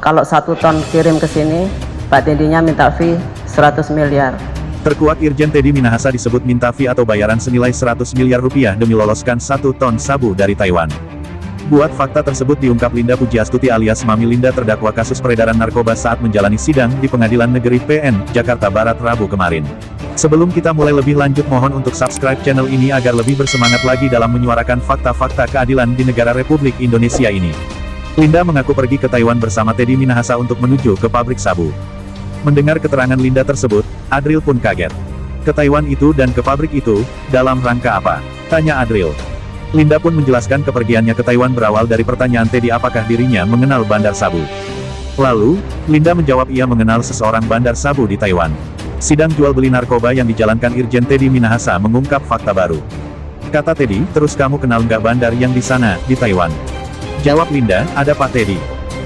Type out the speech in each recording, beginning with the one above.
Kalau 1 ton kirim ke sini, Pak Teddy-nya minta fee 100 miliar. Terkuak Irjen Teddy Minahasa disebut minta fee atau bayaran senilai 100 miliar rupiah demi loloskan 1 ton sabu dari Taiwan. Buat fakta tersebut diungkap Linda Pujiastuti alias Mami Linda terdakwa kasus peredaran narkoba saat menjalani sidang di Pengadilan Negeri PN, Jakarta Barat Rabu kemarin. Sebelum kita mulai lebih lanjut mohon untuk subscribe channel ini agar lebih bersemangat lagi dalam menyuarakan fakta-fakta keadilan di negara Republik Indonesia ini. Linda mengaku pergi ke Taiwan bersama Teddy Minahasa untuk menuju ke pabrik sabu. Mendengar keterangan Linda tersebut, Adril pun kaget. Ke Taiwan itu dan ke pabrik itu, dalam rangka apa? Tanya Adril. Linda pun menjelaskan kepergiannya ke Taiwan berawal dari pertanyaan Teddy apakah dirinya mengenal bandar sabu. Lalu, Linda menjawab ia mengenal seseorang bandar sabu di Taiwan. Sidang jual beli narkoba yang dijalankan Irjen Teddy Minahasa mengungkap fakta baru. Kata Teddy, terus kamu kenal nggak bandar yang di sana, di Taiwan? Jawab Linda, ada Pak Teddy.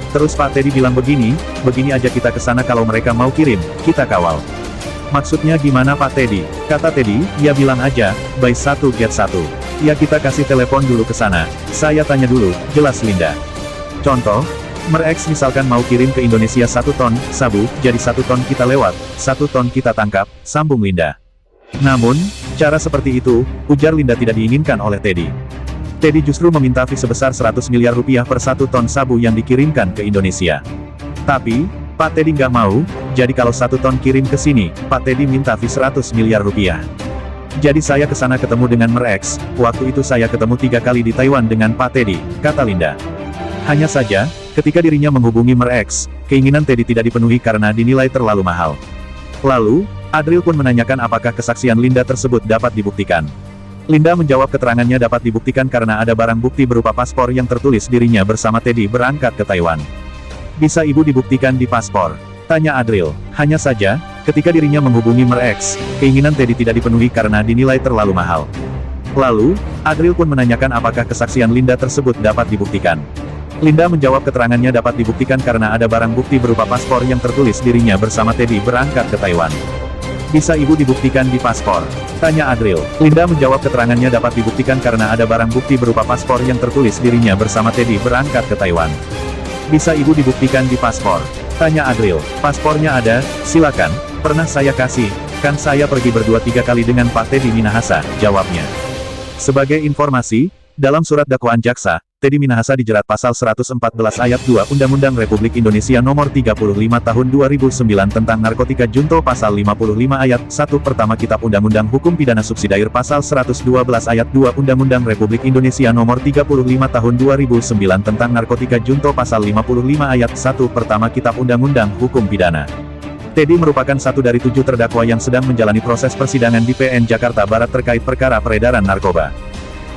Terus Pak Teddy bilang begini aja kita ke sana kalau mereka mau kirim, kita kawal. Maksudnya gimana Pak Teddy? Kata Teddy, ya bilang aja, buy 1 get 1. Ya kita kasih telepon dulu ke sana, saya tanya dulu, jelas Linda. Contoh, Mer-X misalkan mau kirim ke Indonesia 1 ton, sabu, jadi 1 ton kita lewat, 1 ton kita tangkap, sambung Linda. Namun, cara seperti itu, ujar Linda tidak diinginkan oleh Teddy. Teddy justru meminta fee sebesar 100 miliar rupiah per 1 ton sabu yang dikirimkan ke Indonesia. Tapi, Pak Teddy nggak mau, jadi kalau 1 ton kirim ke sini, Pak Teddy minta fee 100 miliar rupiah. Jadi saya ke sana ketemu dengan Mer-X, waktu itu saya ketemu 3 kali di Taiwan dengan Pak Teddy, kata Linda. Hanya saja, ketika dirinya menghubungi Mer-X, keinginan Teddy tidak dipenuhi karena dinilai terlalu mahal. Lalu, Adril pun menanyakan apakah kesaksian Linda tersebut dapat dibuktikan. Linda menjawab keterangannya dapat dibuktikan karena ada barang bukti berupa paspor yang tertulis dirinya bersama Teddy berangkat ke Taiwan. Bisa ibu dibuktikan di paspor? Tanya Adril. Hanya saja, ketika dirinya menghubungi Mer-X, keinginan Teddy tidak dipenuhi karena dinilai terlalu mahal. Lalu, Adril pun menanyakan apakah kesaksian Linda tersebut dapat dibuktikan. Linda menjawab keterangannya dapat dibuktikan karena ada barang bukti berupa paspor yang tertulis dirinya bersama Teddy berangkat ke Taiwan. Bisa ibu dibuktikan di paspor? Tanya Adril. Linda menjawab keterangannya dapat dibuktikan karena ada barang bukti berupa paspor yang tertulis dirinya bersama Teddy berangkat ke Taiwan. Bisa ibu dibuktikan di paspor? Tanya Adril. Paspornya ada, silakan, pernah saya kasih, kan saya pergi berdua 3 kali dengan Pak Teddy Minahasa, jawabnya. Sebagai informasi, dalam surat dakwaan jaksa, Teddy Minahasa dijerat pasal 114 ayat 2 Undang-Undang Republik Indonesia Nomor 35 Tahun 2009 tentang Narkotika Junto pasal 55 ayat 1 Pertama Kitab Undang-Undang Hukum Pidana Subsidiar pasal 112 ayat 2 Undang-Undang Republik Indonesia Nomor 35 Tahun 2009 tentang Narkotika Junto pasal 55 ayat 1 Pertama Kitab Undang-Undang Hukum Pidana. Teddy merupakan satu dari 7 terdakwa yang sedang menjalani proses persidangan di PN Jakarta Barat terkait perkara peredaran narkoba.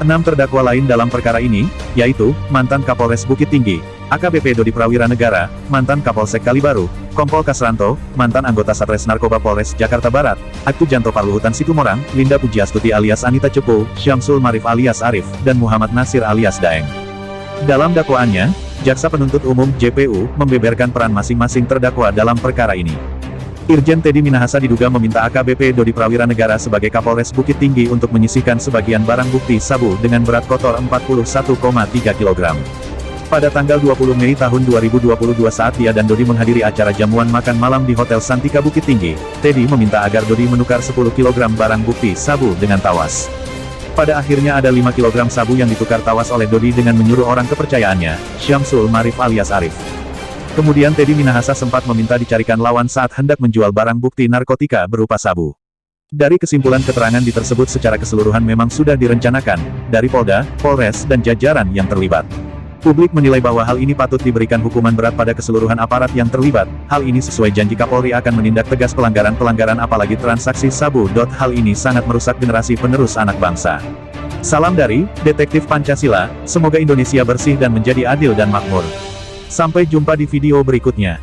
6 terdakwa lain dalam perkara ini, yaitu, mantan Kapolres Bukit Tinggi, AKBP Dodi Prawira Negara, mantan Kapolsek Kalibaru, Kompol Kasranto, mantan anggota Satres Narkoba Polres Jakarta Barat, Aktu Janto Parluhutan Situmorang, Linda Pujiastuti alias Anita Cepu, Syamsul Marif alias Arif, dan Muhammad Nasir alias Daeng. Dalam dakwaannya, Jaksa Penuntut Umum JPU membeberkan peran masing-masing terdakwa dalam perkara ini. Irjen Teddy Minahasa diduga meminta AKBP Dodi Prawira Negara sebagai Kapolres Bukit Tinggi untuk menyisihkan sebagian barang bukti sabu dengan berat kotor 41,3 kg. Pada tanggal 20 Mei tahun 2022 saat dia dan Dodi menghadiri acara jamuan makan malam di Hotel Santika Bukit Tinggi, Teddy meminta agar Dodi menukar 10 kg barang bukti sabu dengan tawas. Pada akhirnya ada 5 kg sabu yang ditukar tawas oleh Dodi dengan menyuruh orang kepercayaannya, Syamsul Marif alias Arif. Kemudian Teddy Minahasa sempat meminta dicarikan lawan saat hendak menjual barang bukti narkotika berupa sabu. Dari kesimpulan keterangan di tersebut secara keseluruhan memang sudah direncanakan, dari Polda, Polres dan jajaran yang terlibat. Publik menilai bahwa hal ini patut diberikan hukuman berat pada keseluruhan aparat yang terlibat. Hal ini sesuai janji Kapolri akan menindak tegas pelanggaran-pelanggaran apalagi transaksi sabu. Hal ini sangat merusak generasi penerus anak bangsa. Salam dari Detektif Pancasila, semoga Indonesia bersih dan menjadi adil dan makmur. Sampai jumpa di video berikutnya.